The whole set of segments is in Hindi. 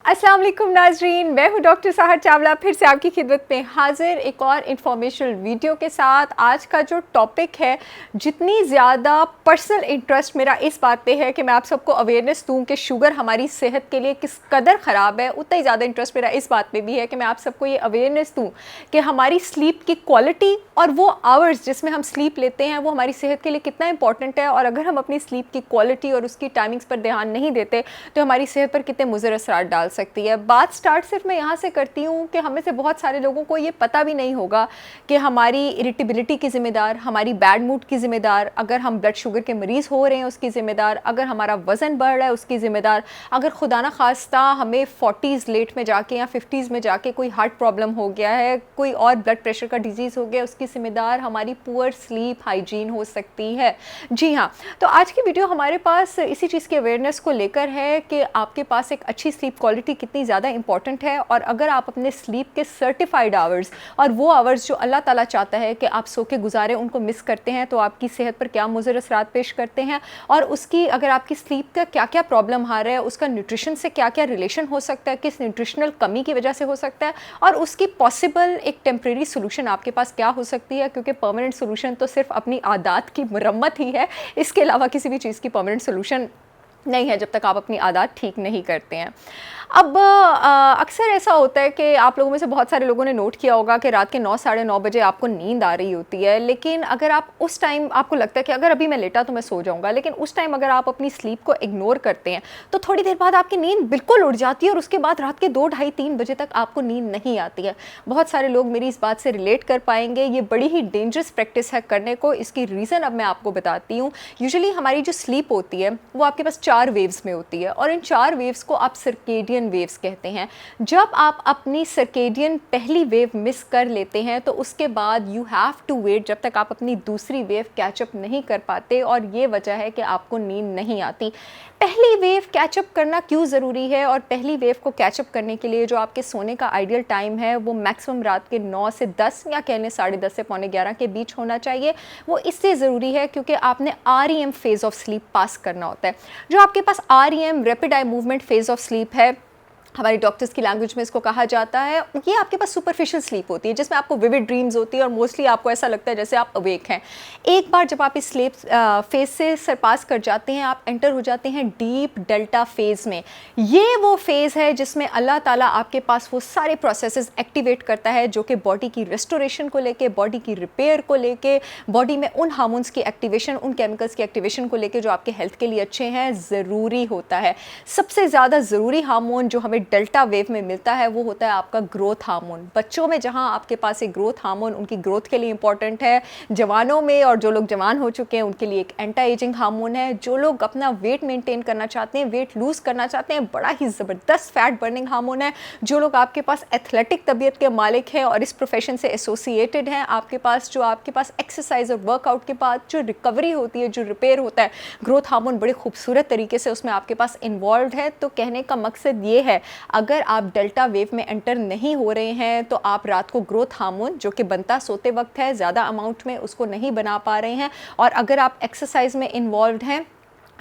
अस्सलाम वालेकुम नाजरीन, मैं हूँ डॉक्टर सहर चावला फिर से आपकी खिदमत में हाजिर एक और इन्फॉर्मेशनल वीडियो के साथ। आज का जो टॉपिक है, जितनी ज़्यादा पर्सनल इंटरेस्ट मेरा इस बात पे है कि मैं आप सबको अवेयरनेस दूँ कि शुगर हमारी सेहत के लिए किस कदर ख़राब है, उतना ही ज़्यादा इंटरेस्ट मेरा इस बात पे भी है कि मैं आप सबको ये अवेयरनेस दूँ कि हमारी स्लीप की क्वालिटी और वो आवर्स जिसमें हम स्लीप लेते हैं वो हमारी सेहत के लिए कितना इंपॉर्टेंट है, और अगर हम अपनी स्लीप की क्वालिटी और उसकी टाइमिंग्स पर ध्यान नहीं देते तो हमारी सेहत पर कितने मुज़र असरात डाल सकती है। बात स्टार्ट सिर्फ मैं यहाँ से करती हूँ कि हमें से बहुत सारे लोगों को ये पता भी नहीं होगा कि हमारी इरिटेबिलिटी की ज़िम्मेदार, हमारी बैड मूड की ज़िम्मेदार, अगर हम ब्लड शुगर के मरीज़ हो रहे हैं उसकी ज़िम्मेदार, अगर हमारा वज़न बढ़ रहा है उसकी ज़िम्मेदार, अगर खुदा न खास्ता हमें 40s लेट में जाके या 50s में जाके कोई हार्ट प्रॉब्लम हो गया है, कोई और ब्लड प्रेशर का डिजीज़ हो गया, उसकी ज़िम्मेदार हमारी पुअर स्लीप हाइजीन हो सकती है। जी हाँ, तो आज की वीडियो हमारे पास इसी चीज़ की अवेयरनेस को लेकर है कि आपके पास एक अच्छी स्लीप क्वालिटी कितनी ज़्यादा इंपॉर्टेंट है, और अगर आप अपने स्लीप के सर्टिफाइड आवर्स और वो आवर्स जो अल्लाह ताला चाहता है कि आप सो के गुजारें उनको मिस करते हैं तो आपकी सेहत पर क्या मुज़र असरात पेश करते हैं, और उसकी अगर आपकी स्लीप का क्या क्या प्रॉब्लम आ रहा है, उसका न्यूट्रिशन से क्या क्या रिलेशन हो सकता है, किस न्यूट्रिशनल कमी की वजह से हो सकता है, और उसकी पॉसिबल एक टेम्प्रेरी सोल्यूशन आपके पास क्या हो सकती है, क्योंकि परमानेंट सोल्यूशन तो सिर्फ अपनी आदत की मरम्मत ही है, इसके अलावा किसी भी चीज़ की परमानेंट सोल्यूशन नहीं है जब तक आप अपनी आदत ठीक नहीं करते हैं। अब अक्सर ऐसा होता है कि आप लोगों में से बहुत सारे लोगों ने नोट किया होगा कि रात के 9 साढ़े 9 बजे आपको नींद आ रही होती है, लेकिन अगर आप उस टाइम आपको लगता है कि अगर अभी मैं लेटा तो मैं सो जाऊंगा, लेकिन उस टाइम अगर आप अपनी स्लीप को इग्नोर करते हैं तो थोड़ी देर बाद आपकी नींद बिल्कुल उड़ जाती है और उसके बाद रात के 2 ढाई 3 बजे तक आपको नींद नहीं आती है। बहुत सारे लोग मेरी इस बात से रिलेट कर पाएंगे। ये बड़ी ही डेंजरस प्रैक्टिस है करने को। इसकी रीज़न अब मैं आपको बताती हूँ। यूजुअली हमारी जो स्लीप होती है वो आपके पास 4 वेव्स में होती है, और इन 4 वेव्स को आप सर्केडियन वेव्स कहते हैं। जब आप अपनी सर्केडियन पहली वेव मिस कर लेते हैं तो उसके बाद यू हैव टू वेट जब तक आप अपनी दूसरी वेव कैचअप नहीं कर पाते, और ये वजह है कि आपको नींद नहीं आती। पहली वेव कैचअप करना क्यों ज़रूरी है, और पहली वेव को कैचअप करने के लिए जो आपके सोने का आइडियल टाइम है वो मैक्सिमम रात के 9 से 10 या कह लें 10:30 से पौने 11 के बीच होना चाहिए। वो इससे ज़रूरी है क्योंकि आपने REM फेज़ ऑफ स्लीप पास करना होता है। जो आपके पास REM rapid eye movement phase of sleep है, हमारी डॉक्टर्स की लैंग्वेज में इसको कहा जाता है, ये आपके पास सुपरफिशियल स्लीप होती है जिसमें आपको विविड ड्रीम्स होती है और मोस्टली आपको ऐसा लगता है जैसे आप अवेक हैं। एक बार जब आप इस स्लीप फेज से सरपास कर जाते हैं, आप एंटर हो जाते हैं डीप डेल्टा फेज़ में। ये वो फेज़ है जिसमें अल्लाह ताला आपके पास वो सारे प्रोसेसेस एक्टिवेट करता है जो कि बॉडी की रेस्टोरेशन को लेके, बॉडी की रिपेयर को लेके, बॉडी में उन हार्मोन्स की एक्टिवेशन, उन केमिकल्स की एक्टिवेशन को लेके जो आपके हेल्थ के लिए अच्छे हैं ज़रूरी होता है। सबसे ज़्यादा ज़रूरी हार्मोन जो हमें डेल्टा वेव में मिलता है वो होता है आपका ग्रोथ हार्मोन। बच्चों में जहां आपके पास एक ग्रोथ हार्मोन उनकी ग्रोथ के लिए इंपॉर्टेंट है, जवानों में और जो लोग जवान हो चुके हैं उनके लिए एक एंटी एजिंग हार्मोन है। जो लोग अपना वेट मेंटेन करना चाहते हैं, वेट लूज करना चाहते हैं, बड़ा ही ज़बरदस्त फैट बर्निंग हार्मोन है। जो लोग आपके पास एथलेटिक तबीयत के मालिक हैं और इस प्रोफेशन से एसोसिएटेड हैं, आपके पास एक्सरसाइज और वर्कआउट के बाद जो रिकवरी होती है, जो रिपेयर होता है, ग्रोथ हार्मोन बड़े खूबसूरत तरीके से उसमें आपके पास इन्वॉल्व है। तो कहने का मकसद ये है, अगर आप डेल्टा वेव में एंटर नहीं हो रहे हैं तो आप रात को ग्रोथ हार्मोन जो कि बनता सोते वक्त है ज़्यादा अमाउंट में, उसको नहीं बना पा रहे हैं, और अगर आप एक्सरसाइज में इन्वॉल्व हैं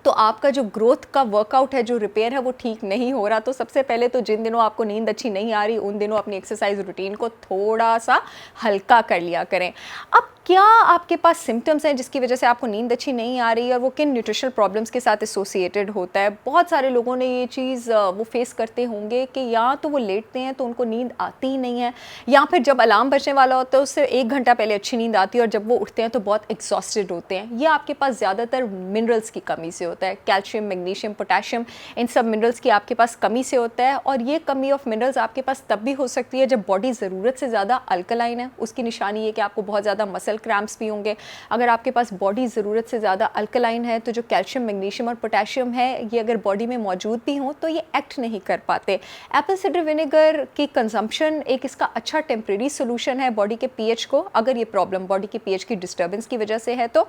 तो आपका जो ग्रोथ का वर्कआउट है, जो रिपेयर है, वो ठीक नहीं हो रहा। तो सबसे पहले तो जिन दिनों आपको नींद अच्छी नहीं आ रही उन दिनों अपनी एक्सरसाइज रूटीन को थोड़ा सा हल्का कर लिया करें। अब क्या आपके पास सिम्टम्स हैं जिसकी वजह से आपको नींद अच्छी नहीं आ रही है और वो किन न्यूट्रिशनल प्रॉब्लम्स के साथ एसोसिएटेड होता है। बहुत सारे लोगों ने ये चीज़ वो फेस करते होंगे कि या तो वो लेटते हैं तो उनको नींद आती ही नहीं है, या फिर जब अलार्म बजने वाला होता है उससे 1 घंटा पहले अच्छी नींद आती है और जब वो उठते हैं तो बहुत एग्जॉस्टेड होते हैं। ये आपके पास ज़्यादातर मिनरल्स की कमी से होता है। कैल्शियम, मैग्नीशियम, पोटेशियम, इन सब मिनरल्स की आपके पास कमी से होता है, और ये कमी ऑफ मिनरल्स आपके पास तब भी हो सकती है जब बॉडी ज़रूरत से ज़्यादा अल्कलाइन है। उसकी निशानी ये कि आपको बहुत ज़्यादा मसल क्रैम्प्स भी होंगे। अगर आपके पास बॉडी ज़रूरत से ज़्यादा अल्कलाइन है तो जो कैल्शियम, मैग्नीशियम और पोटेशियम है ये अगर बॉडी में मौजूद भी हों तो ये एक्ट नहीं कर पाते। एप्पल साइडर विनेगर की कंजम्पशन एक इसका अच्छा टेम्प्रेरी सोल्यूशन है बॉडी के पीएच को, अगर ये प्रॉब्लम बॉडी के पीएच की डिस्टर्बेंस की वजह से है तो।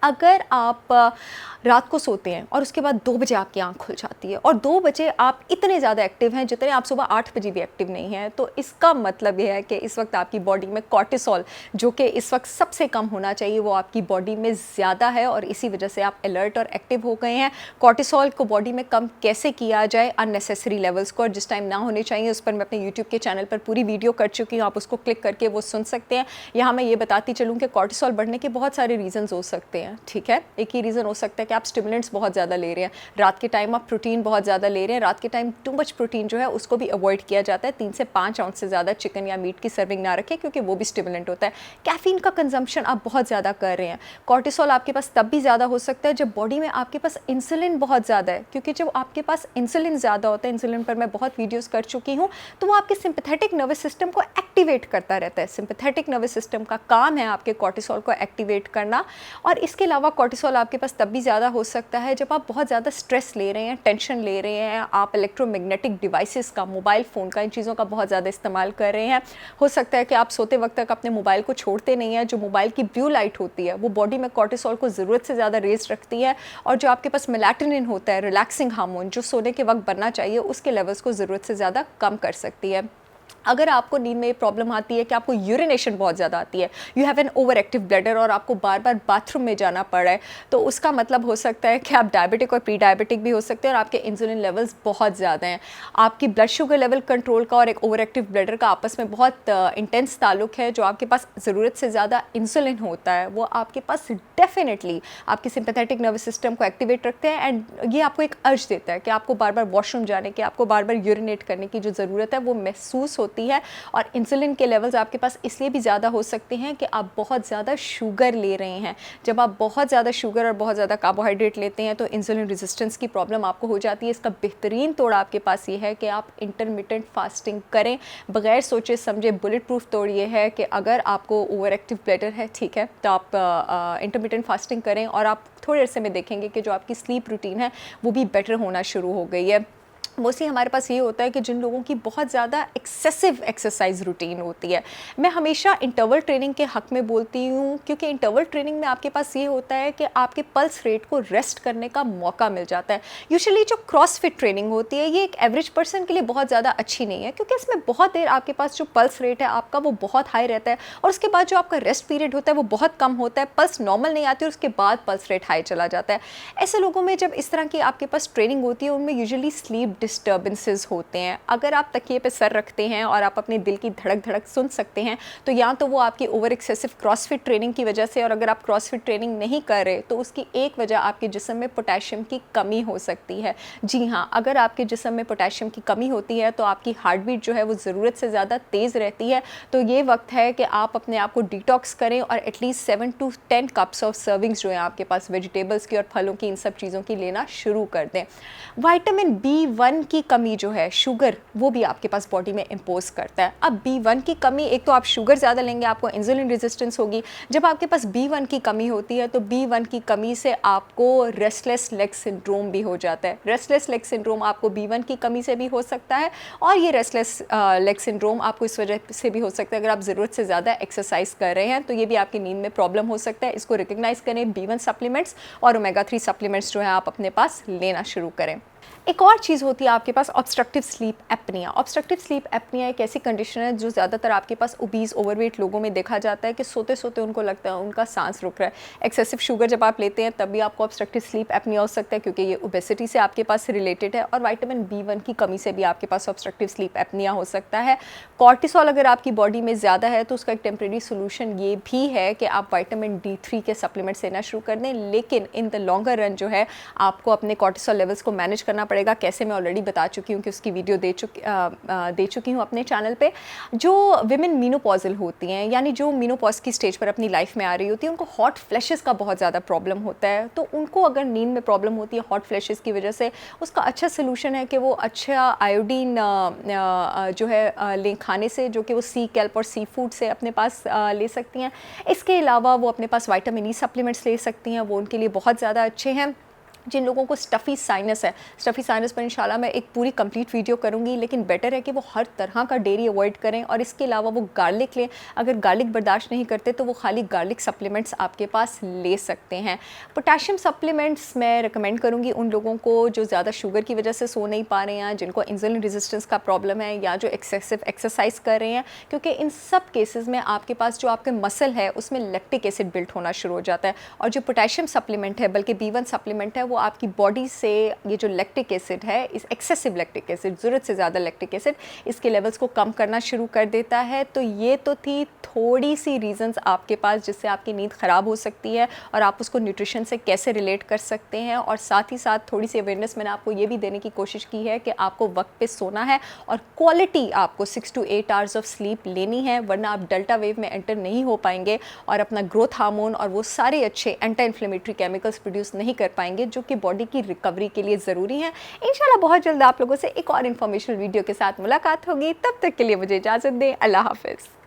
अगर आप रात को सोते हैं और उसके बाद 2 बजे आपकी आंख खुल जाती है और 2 बजे आप इतने ज़्यादा एक्टिव हैं जितने आप सुबह 8 बजे भी एक्टिव नहीं हैं, तो इसका मतलब ये है कि इस वक्त आपकी बॉडी में कॉर्टिसोल, जो कि इस वक्त सबसे कम होना चाहिए, वो आपकी बॉडी में ज़्यादा है और इसी वजह से आप अलर्ट और एक्टिव हो गए हैं। कॉर्टिसोल को बॉडी में कम कैसे किया जाए अननेसेसरी लेवल्स को, और जिस टाइम ना होने चाहिए, उस पर मैं अपने यूट्यूब के चैनल पर पूरी वीडियो कर चुकी हूँ, आप उसको क्लिक करके वो सुन सकते हैं। यहाँ मैं ये बताती चलूँ कि कॉर्टिसोल बढ़ने के बहुत सारे रीजंस हो सकते हैं, ठीक है। एक ही रीज़न हो सकता है कि आप स्टिमुलेंट्स बहुत ज़्यादा ले रहे हैं, रात के टाइम आप प्रोटीन बहुत ज़्यादा ले रहे हैं। रात के टाइम टू मच प्रोटीन जो है उसको भी अवॉइड किया जाता है। 3 से 5 आउंस से ज़्यादा चिकन या मीट की सर्विंग ना रखें, क्योंकि वो भी स्टिमुलेंट होता है। कैफीन का कंजम्पशन आप बहुत ज़्यादा कर रहे हैं। कॉर्टिसोल आपके पास तब भी ज़्यादा हो सकता है जब बॉडी में आपके पास इंसुलिन बहुत ज़्यादा है, क्योंकि जब आपके पास इंसुलिन ज़्यादा होता है, इंसुलिन पर मैं बहुत वीडियोज़ कर चुकी हूँ, तो वो आपके सिंपैथेटिक नर्वस सिस्टम को एक्टिवेट करता रहता है। सिंपैथेटिक नर्वस सिस्टम का काम है आपके कॉर्टिसोल को एक्टिवेट करना। और इसके अलावा कॉर्टिसोल आपके पास तब भी ज़्यादा हो सकता है जब आप बहुत ज़्यादा स्ट्रेस ले रहे हैं, टेंशन ले रहे हैं, आप इलेक्ट्रोमैग्नेटिक डिवाइसेस का, मोबाइल फ़ोन का, इन चीज़ों का बहुत ज़्यादा इस्तेमाल कर रहे हैं। हो सकता है कि आप सोते वक्त तक अपने मोबाइल को छोड़ते नहीं हैं। जो मोबाइल की ब्लू लाइट होती है वो बॉडी में कॉर्टिसोल को ज़रूरत से ज़्यादा रेज रखती है, और जो आपके पास मेलाटोनिन होता है, रिलैक्सिंग हार्मोन, जो सोने के वक्त बनना चाहिए, उसके लेवल्स को ज़रूरत से ज़्यादा कम कर सकती है। अगर आपको नींद में ये प्रॉब्लम आती है कि आपको यूरिनेशन बहुत ज़्यादा आती है, you have an over active bladder, और आपको बार बार बाथरूम में जाना पड़ रहा है, तो उसका मतलब हो सकता है कि आप डायबिटिक और प्री डायबिटिक भी हो सकते हैं और आपके इंसुलिन लेवल्स बहुत ज़्यादा हैं। आपकी ब्लड शुगर लेवल कंट्रोल का और एक ओवर एक्टिव ब्लैडर का आपस में बहुत इंटेंस ताल्लुक है। जो आपके पास ज़रूरत से ज़्यादा इंसुलिन होता है वो आपके पास डेफिनेटली आपकी सिंपैथेटिक नर्वस सिस्टम को एक्टिवेट रखते हैं, एंड ये आपको एक अर्ज देता है कि आपको बार बार वॉशरूम जाने की, आपको बार बार यूरिनेट करने की जो ज़रूरत है वो महसूस होती है। और इंसुलिन के लेवल्स आपके पास इसलिए भी ज़्यादा हो सकते हैं कि आप बहुत ज़्यादा शुगर ले रहे हैं। जब आप बहुत ज़्यादा शुगर और बहुत ज़्यादा कार्बोहाइड्रेट लेते हैं तो इंसुलिन रेजिस्टेंस की प्रॉब्लम आपको हो जाती है। इसका बेहतरीन तोड़ आपके पास ये है कि आप इंटरमिटेंट फास्टिंग करें, बगैर सोचे समझे। बुलेट प्रूफ तोड़ ये है कि अगर आपको ओवर एक्टिव ब्लैडर है, ठीक है, तो आप इंटरमिटेंट फास्टिंग करें और आप थोड़े अरसे में देखेंगे कि जो आपकी स्लीप रूटीन है वो भी बेटर होना शुरू हो गई है। मोस्टली हमारे पास ये होता है कि जिन लोगों की बहुत ज़्यादा एक्सेसिव एक्सरसाइज रूटीन होती है, मैं हमेशा इंटरवल ट्रेनिंग के हक़ में बोलती हूँ, क्योंकि इंटरवल ट्रेनिंग में आपके पास ये होता है कि आपके पल्स रेट को रेस्ट करने का मौका मिल जाता है। यूजुअली जो क्रॉसफिट ट्रेनिंग होती है ये एक एवरेज पर्सन के लिए बहुत ज़्यादा अच्छी नहीं है, क्योंकि इसमें बहुत देर आपके पास जो पल्स रेट है आपका वो बहुत हाई रहता है, और उसके बाद जो आपका रेस्ट पीरियड होता है वो बहुत कम होता है, पल्स नॉर्मल नहीं आती और उसके बाद पल्स रेट हाई चला जाता है। ऐसे लोगों में जब इस तरह की आपके पास ट्रेनिंग होती है उनमें यूजुअली स्लीप डिस्टर्बेंसेस होते हैं। अगर आप तकिए पे सर रखते हैं और आप अपने दिल की धड़क सुन सकते हैं, तो या तो वो आपकी ओवर एक्सेसिव क्रॉसफिट ट्रेनिंग की वजह से, और अगर आप क्रॉसफिट ट्रेनिंग नहीं कर रहे तो उसकी एक वजह आपके जिस्म में पोटेशियम की कमी हो सकती है। जी हाँ, अगर आपके जिस्म में पोटेशियम की कमी होती है तो आपकी हार्ट बीट जो है वो ज़रूरत से ज़्यादा तेज़ रहती है। तो ये वक्त है कि आप अपने आप को डिटॉक्स करें और at least 7 to 10 cups of servings जो है आपके पास वेजिटेबल्स की और फलों की, इन सब चीज़ों की लेना शुरू कर दें। विटामिन B1 की कमी जो है, शुगर, वो भी आपके पास बॉडी में इम्पोज करता है। अब B1 की कमी, एक तो आप शुगर ज़्यादा लेंगे, आपको इंसुलिन रेजिस्टेंस होगी। जब आपके पास B1 की कमी होती है तो B1 की कमी से आपको रेस्टलेस लेग सिंड्रोम भी हो जाता है। रेस्टलेस लेग सिंड्रोम आपको B1 की कमी से भी हो सकता है, और ये रेस्टलेस लेग सिंड्रोम आपको इस वजह से भी हो सकता है अगर आप ज़रूरत से ज़्यादा एक्सरसाइज कर रहे हैं, तो ये भी आपकी नींद में प्रॉब्लम हो सकता है। इसको रिकग्नाइज़ करें, B1 सप्लीमेंट्स और ओमेगा 3 सप्लीमेंट्स जो है आप अपने पास लेना शुरू करें। एक और चीज़ होती है आपके पास obstructive sleep apnoea. Obstructive sleep apnoea एक ऐसी कंडीशन है जो ज़्यादातर आपके पास ओबीज, ओवरवेट लोगों में देखा जाता है कि सोते सोते उनको लगता है उनका सांस रुक रहा है। एक्सेसिव शुगर जब आप लेते हैं तब भी आपको ऑब्स्ट्रक्टिव स्लीप एपनिया हो सकता है, क्योंकि ये ओबेसिटी से आपके पास रिलेटेड है, और विटामिन B1 की कमी से भी आपके पास ऑब्स्ट्रक्टिव स्लीप एपनिया हो सकता है। कॉर्टिसोल अगर आपकी बॉडी में ज़्यादा है तो उसका एक टेम्प्रेरी सोल्यूशन ये भी है कि आप विटामिन D3 के सप्लीमेंट्स लेना शुरू कर दें, लेकिन इन द लॉन्गर रन जो है आपको अपने कॉर्टिसोल लेवल्स को मैनेज करना पड़ेगा। कैसे, मैं ऑलरेडी बता चुकी हूँ कि उसकी वीडियो दे चुकी हूँ अपने चैनल पे। जो विमेन मीनोपॉजल होती हैं, यानी जो मीनोपॉज की स्टेज पर अपनी लाइफ में आ रही होती है, उनको हॉट फ्लैशेस का बहुत ज़्यादा प्रॉब्लम होता है। तो उनको अगर नींद में प्रॉब्लम होती है हॉट फ्लैशेस की वजह से, उसका अच्छा सोल्यूशन है कि वो अच्छा आयोडीन जो है लें खाने से, जो कि वो सी कैल्प और सी फूड से अपने पास ले सकती हैं। इसके अलावा वो अपने पास विटामिन ई सप्लीमेंट्स ले सकती हैं, वो उनके लिए बहुत ज़्यादा अच्छे हैं। जिन लोगों को स्टफ़ी साइनस है, स्टफ़ी साइनस पर इंशाल्लाह मैं एक पूरी कंप्लीट वीडियो करूंगी, लेकिन बेटर है कि वो हर तरह का डेयरी अवॉइड करें और इसके अलावा वो गार्लिक लें। अगर गार्लिक बर्दाश्त नहीं करते तो वो खाली गार्लिक सप्लीमेंट्स आपके पास ले सकते हैं। पोटेशियम सप्लीमेंट्स मैं रिकमेंड करूँगी उन लोगों को जो ज़्यादा शुगर की वजह से सो नहीं पा रहे हैं, जिनको इंसुलिन रेजिस्टेंस का प्रॉब्लम है या जो एक्सेसिव एक्सरसाइज कर रहे हैं, क्योंकि इन सब केसेस में आपके पास जो आपके मसल है उसमें लैक्टिक एसिड बिल्ट होना शुरू हो जाता है। और जो पोटेशियम सप्लीमेंट है, बल्कि B1 सप्लीमेंट है, वो आपकी बॉडी से ये जो लैक्टिक एसिड है, इस एक्सेसिव लैक्टिक एसिड, ज़रूरत से ज़्यादा लैक्टिक एसिड, इसके लेवल्स को कम करना शुरू कर देता है। तो ये तो थी थोड़ी सी रीज़न्स आपके पास जिससे आपकी नींद ख़राब हो सकती है और आप उसको न्यूट्रिशन से कैसे रिलेट कर सकते हैं। और साथ ही साथ थोड़ी सी अवेयरनेस मैंने आपको ये भी देने की कोशिश की है कि आपको वक्त पे सोना है और क्वालिटी आपको 6 to 8 आवर्स ऑफ स्लीप लेनी है, वरना आप डेल्टा वेव में एंटर नहीं हो पाएंगे और अपना ग्रोथ हार्मोन और वो सारे अच्छे एंटी इन्फ्लेमेटरी केमिकल्स प्रोड्यूस नहीं कर पाएंगे जो कि बॉडी की रिकवरी के लिए ज़रूरी है। इंशाल्लाह बहुत जल्द आप लोगों से एक और इन्फॉर्मेशनल वीडियो के साथ मुलाकात होगी। तब तक के लिए मुझे इजाज़त दें। अल्लाह हाफ़िज़।